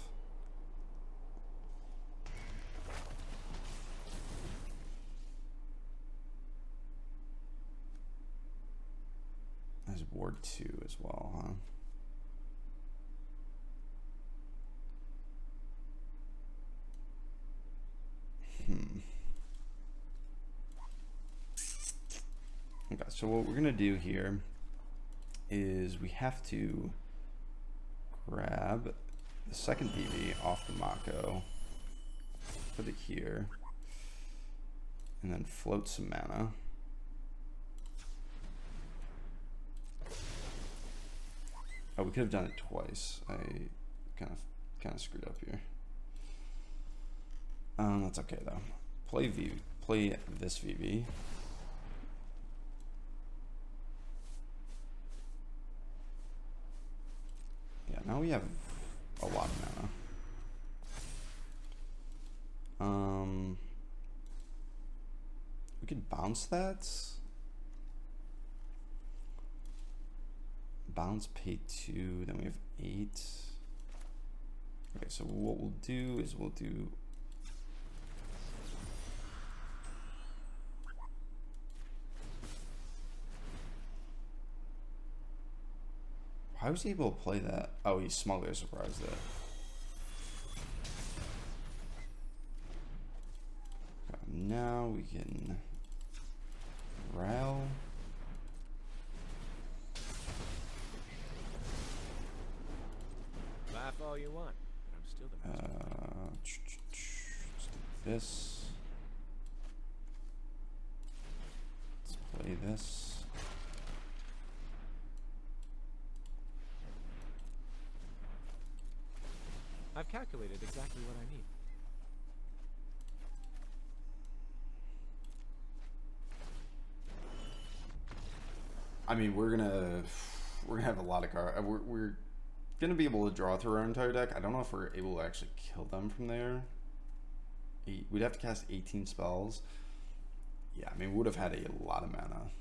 There's board 2 as well, huh? So what we're gonna do here is we have to grab the second PV off the Mako, put it here, and then float some mana. Oh, we could have done it twice. I kind of screwed up here. That's okay though. Play this VV. Yeah, now we have a lot of mana. We could bounce that. Bounce, pay 2, then we have 8. Okay, so what we'll do is we'll do how was he able to play that? Oh, he's smugly surprised it. Now we can Ral. Laugh all you want, but I'm still the Let's do this. Let's play this. I've calculated exactly what I need. I mean, we're gonna have a lot of cards. We're gonna be able to draw through our entire deck. I don't know if we're able to actually kill them from there. We'd have to cast 18 spells. Yeah, I mean, we would have had a lot of mana.